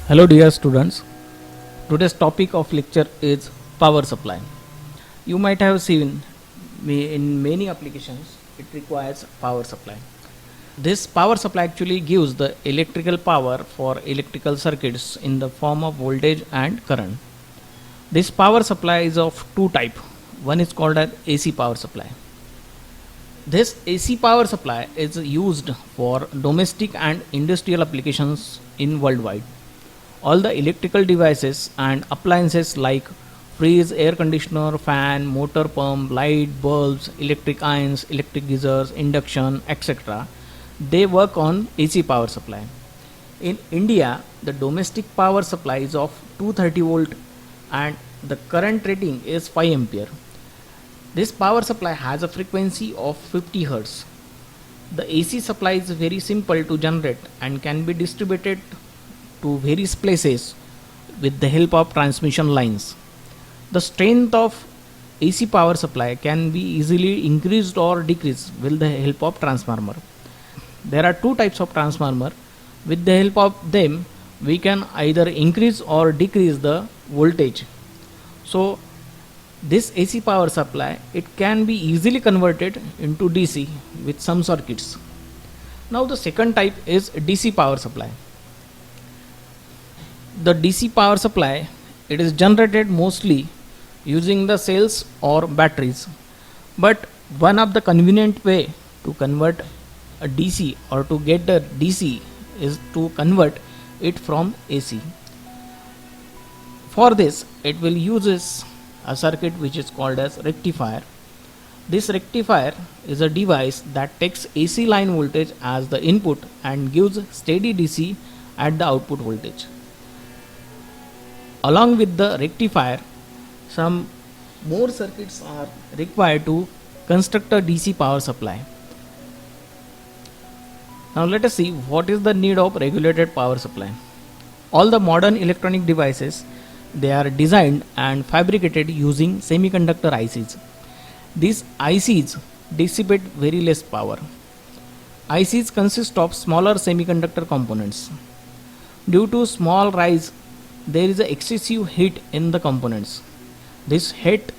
Hello dear students. Today's topic of lecture is power supply. You might have seen in many applications it requires power supply. This power supply actually gives the electrical power for electrical circuits in the form of voltage and current. This power supply is of two type. One is called as AC power supply. This AC power supply is used for domestic and industrial applications in worldwide. All the electrical devices and appliances like fridge, air conditioner, fan, motor pump, light, bulbs, electric irons, electric geysers, induction, etc. They work on AC power supply. In India, the domestic power supply is of 230 volt and the current rating is 5 ampere. This power supply has a frequency of 50 Hz. The AC supply is very simple to generate and can be distributed to various places with the help of transmission lines. The strength of AC power supply can be easily increased or decreased with the help of transformer. There are two types of transformer. With the help of them, we can either increase or decrease the voltage. So this AC power supply, it can be easily converted into DC with some circuits. Now the second type is DC power supply. The DC power supply, it is generated mostly using the cells or batteries, but one of the convenient way to convert a DC or to get the DC is to convert it from AC. For this, it will uses a circuit which is called as rectifier. This rectifier is a device that takes AC line voltage as the input and gives steady DC at the output voltage. Along with the rectifier, some more circuits are required to construct a DC power supply. Now let us see what is the need of regulated power supply. All the modern electronic devices, they are designed and fabricated using semiconductor ICs. These ICs dissipate very less power. ICs consist of smaller semiconductor components. Due to small rise, there is a excessive heat in the components. This heat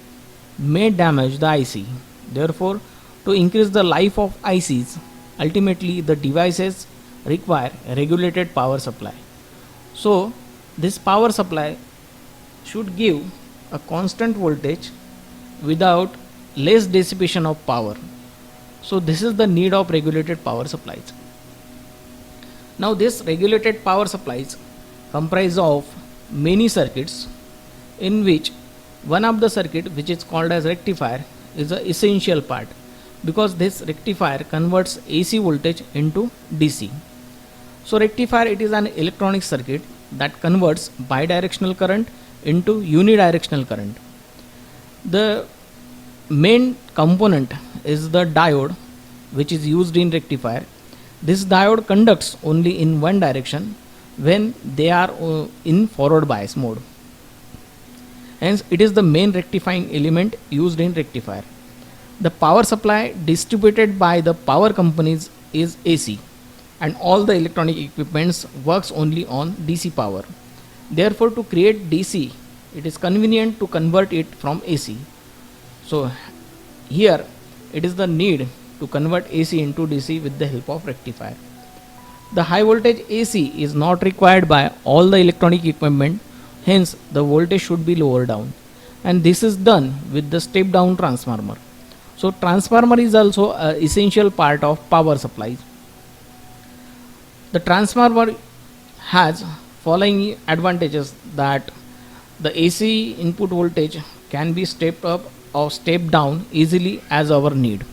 may damage the IC. Therefore, to increase the life of ICs, ultimately the devices require a regulated power supply. So, this power supply should give a constant voltage without less dissipation of power. So, this is the need of regulated power supplies. Now, this regulated power supplies comprise of many circuits, in which one of the circuit, which is called as rectifier, is the essential part, because this rectifier converts AC voltage into DC. So rectifier, it is an electronic circuit that converts bidirectional current into unidirectional current. The main component is the diode, which is used in rectifier. This diode conducts only in one direction when they are in forward bias mode. Hence, it is the main rectifying element used in rectifier. The power supply distributed by the power companies is AC, and all the electronic equipments works only on DC power. Therefore, to create DC, it is convenient to convert it from AC. So here it is the need to convert AC into DC with the help of rectifier. The high voltage AC is not required by all the electronic equipment, hence the voltage should be lower down, and this is done with the step down transformer. So transformer is also an essential part of power supplies. The transformer has following advantages: that the AC input voltage can be stepped up or stepped down easily as our need.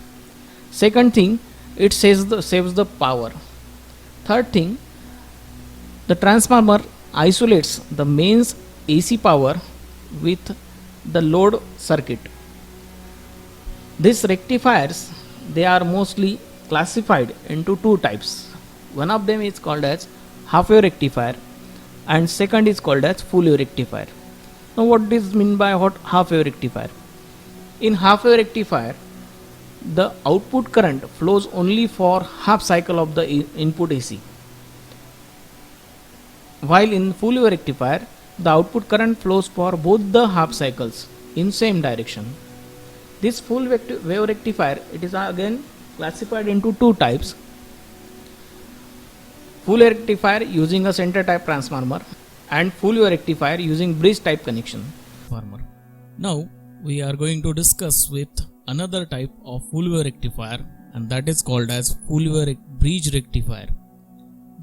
Second thing, it saves the power. Third thing, the transformer isolates the mains AC power with the load circuit. These rectifiers, they are mostly classified into two types. One of them is called as half wave rectifier and second is called as full wave rectifier. Now what is mean by half wave rectifier? In half wave rectifier, the output current flows only for half cycle of the input AC. While in full wave rectifier, the output current flows for both the half cycles in same direction. This full wave rectifier, it is again classified into two types: full wave rectifier using a center type transformer and full wave rectifier using bridge type connection. Now we are going to discuss with another type of full wave rectifier, and that is called as full wave bridge rectifier.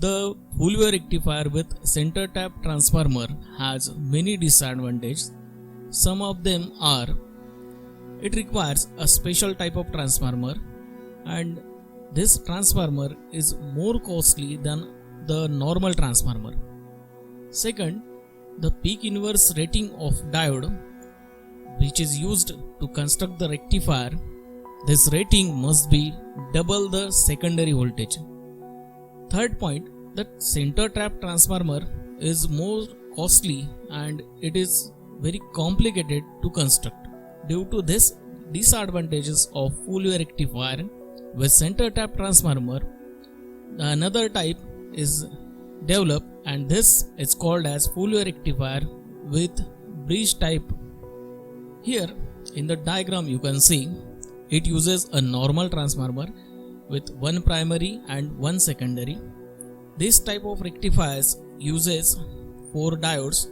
The full wave rectifier with center tap transformer has many disadvantages. Some of them are: it requires a special type of transformer, and this transformer is more costly than the normal transformer. Second, the peak inverse rating of diode which is used to construct the rectifier, this rating must be double the secondary voltage. Third point, that center tap transformer is more costly and it is very complicated to construct. Due to this disadvantages of full wave rectifier with center tap transformer, another type is developed, and this is called as full wave rectifier with bridge type. Here in the diagram you can see it uses a normal transformer with one primary and one secondary. This type of rectifiers uses 4 diodes,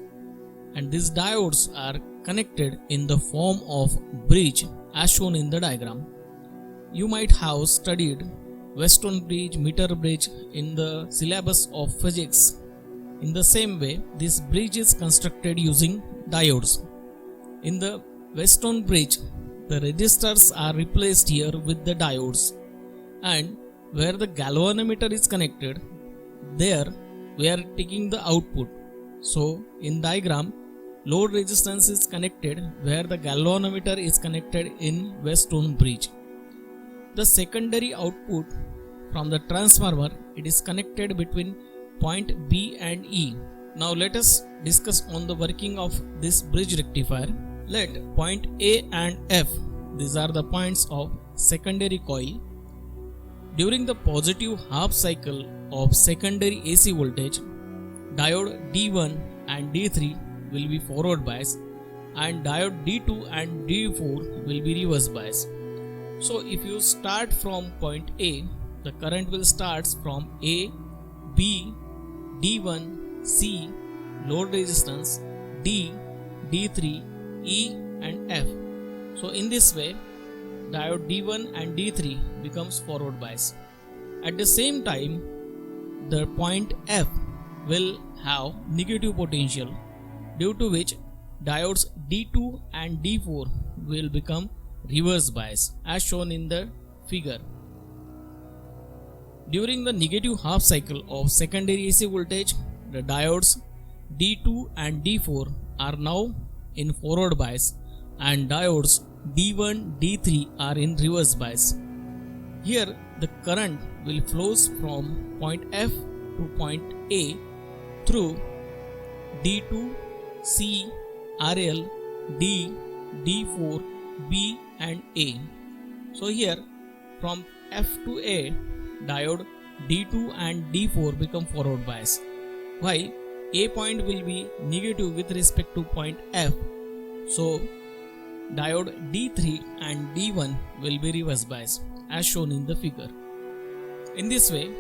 and these diodes are connected in the form of bridge as shown in the diagram. You might have studied Weston bridge, meter bridge in the syllabus of physics. In the same way, this bridge is constructed using diodes. In the Weston bridge, the resistors are replaced here with the diodes, and where the galvanometer is connected, there we are taking the output. So in diagram, load resistance is connected where the galvanometer is connected in Weston bridge. The secondary output from the transformer, it is connected between point B and E. Now let us discuss on the working of this bridge rectifier. Let point A and F, these are the points of secondary coil. During the positive half cycle of secondary AC voltage, diode D1 and D3 will be forward bias, and diode D2 and D4 will be reverse bias. So if you start from point A, the current will start from A, B, D1, C, load resistance, D, D3, E and F. So in this way, diode D1 and D3 becomes forward bias. At the same time, the point F will have negative potential, due to which diodes D2 and D4 will become reverse bias as shown in the figure. During the negative half cycle of secondary AC voltage, the diodes D2 and D4 are now in forward bias, and diodes D1, D3 are in reverse bias. Here the current will flows from point F to point A through D2, C, RL, D, D4, B and A. So here from F to A, diode D2 and D4 become forward bias, while A point will be negative with respect to point F. So diode D3 and D1 will be reverse bias as shown in the figure. In this way,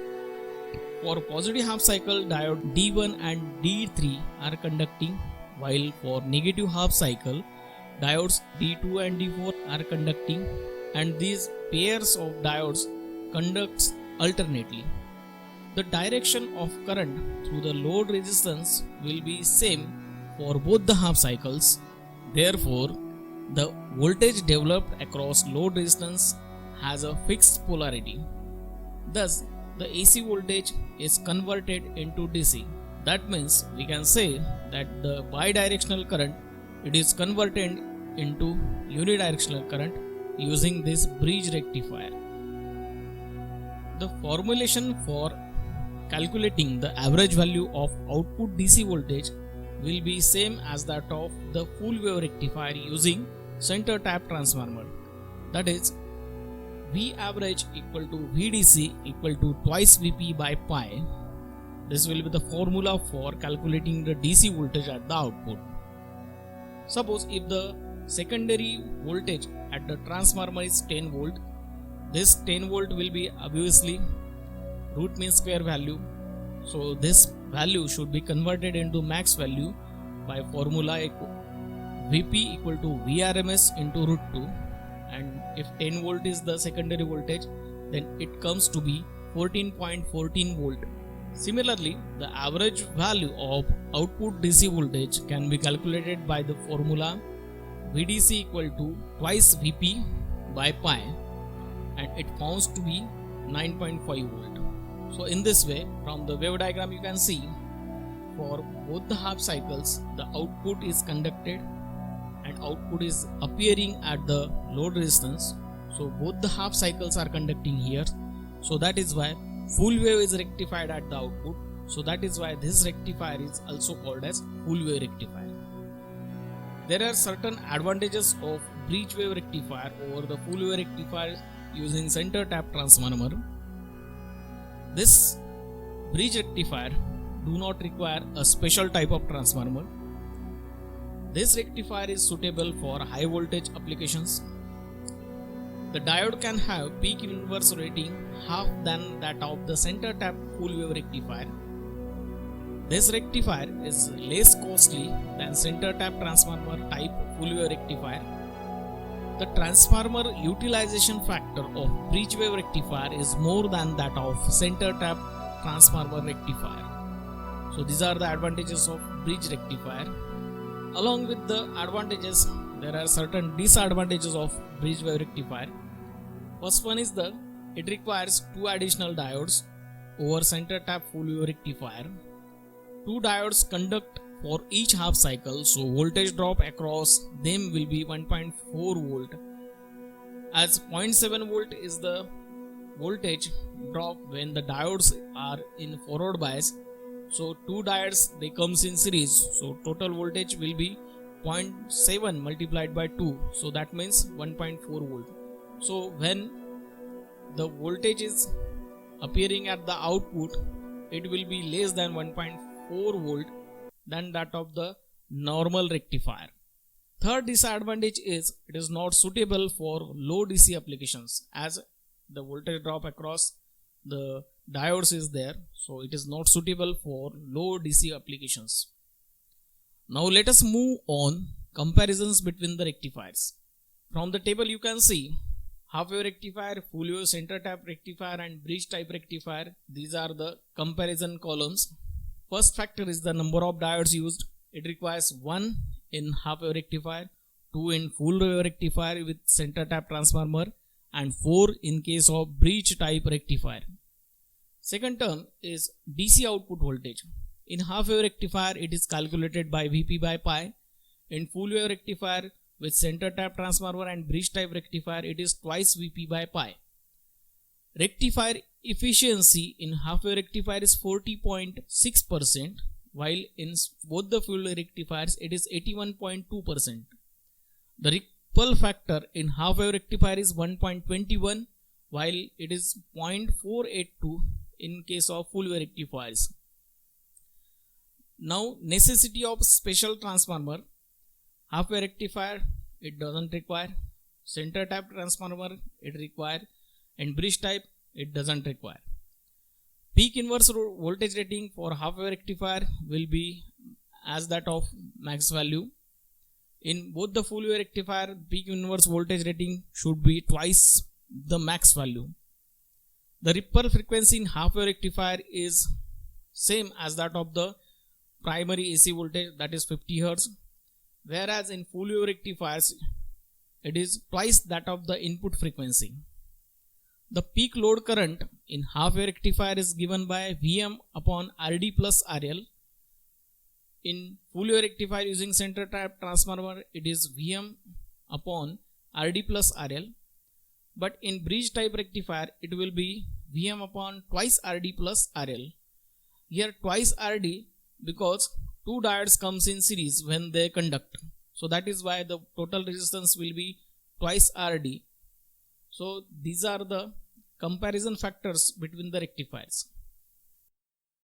for positive half cycle, diode D1 and D3 are conducting, while for negative half cycle, diodes D2 and D4 are conducting, and these pairs of diodes conducts alternately. The direction of current through the load resistance will be same for both the half cycles. Therefore, the voltage developed across load resistance has a fixed polarity. Thus, the AC voltage is converted into DC. That means we can say that the bidirectional current, it is converted into unidirectional current using this bridge rectifier. The formulation for calculating the average value of output DC voltage will be same as that of the full wave rectifier using center tap transformer. That is, V average equal to VDC equal to twice Vp by pi. This will be the formula for calculating the DC voltage at the output. Suppose if the secondary voltage at the transformer is 10 volt, this 10 volt will be obviously root mean square value. So this value should be converted into max value by formula Vp equal to Vrms into root 2, and if 10 volt is the secondary voltage, then it comes to be 14.14 volt. Similarly, the average value of output DC voltage can be calculated by the formula Vdc equal to twice Vp by pi, and it comes to be 9.5 volt. So in this way, from the wave diagram you can see, for both the half cycles the output is conducted and output is appearing at the load resistance. So both the half cycles are conducting here. So that is why full wave is rectified at the output. So that is why this rectifier is also called as full wave rectifier. There are certain advantages of bridge wave rectifier over the full wave rectifier using center tap transformer. This bridge rectifier do not require a special type of transformer. This rectifier is suitable for high voltage applications. The diode can have peak inverse rating half than that of the center tap full wave rectifier. This rectifier is less costly than center tap transformer type full wave rectifier. The transformer utilization factor of bridge wave rectifier is more than that of center tap transformer rectifier. So these are the advantages of bridge rectifier. Along with the advantages, there are certain disadvantages of bridge wave rectifier. First one is it requires 2 additional diodes over center tap full wave rectifier. 2 diodes conduct for each half cycle, so voltage drop across them will be 1.4 volt, as 0.7 volt is the voltage drop when the diodes are in forward bias. So 2 diodes, they comes in series, so total voltage will be 0.7 multiplied by 2, so that means 1.4 volt. So when the voltage is appearing at the output, it will be less than 1.4 volt than that of the normal rectifier. Third disadvantage is it is not suitable for low DC applications, as the voltage drop across the diodes is there, so it is not suitable for low DC applications. Now let us move on comparisons between the rectifiers. From the table you can see half wave rectifier, full wave center tap rectifier and bridge type rectifier. These are the comparison columns. First factor is the number of diodes used. It requires 1 in half wave rectifier, 2 in full wave rectifier with center tap transformer, and 4 in case of bridge type rectifier. Second term is DC output voltage. In half wave rectifier it is calculated by Vp by pi. In full wave rectifier with center tap transformer and bridge type rectifier it is twice Vp by pi. Rectifier efficiency in half wave rectifier is 40.6%, while in both the full wave rectifiers it is 81.2%. The ripple factor in half wave rectifier is 1.21, while it is 0.482 in case of full wave rectifiers. Now necessity of special transformer. Half wave rectifier it doesn't require, center tap transformer it require, and bridge type it doesn't require. Peak inverse voltage rating for half wave rectifier will be as that of max value. In both the full wave rectifier, peak inverse voltage rating should be twice the max value. The ripple frequency in half wave rectifier is same as that of the primary AC voltage, that is 50 Hz, whereas in full wave rectifiers it is twice that of the input frequency. The peak load current in half wave rectifier is given by Vm upon Rd plus RL. In full wave rectifier using center tap transformer it is Vm upon Rd plus RL, but in bridge type rectifier it will be Vm upon twice Rd plus RL. Here twice Rd because 2 diodes comes in series when they conduct, so that is why the total resistance will be twice Rd. So these are the comparison factors between the rectifiers.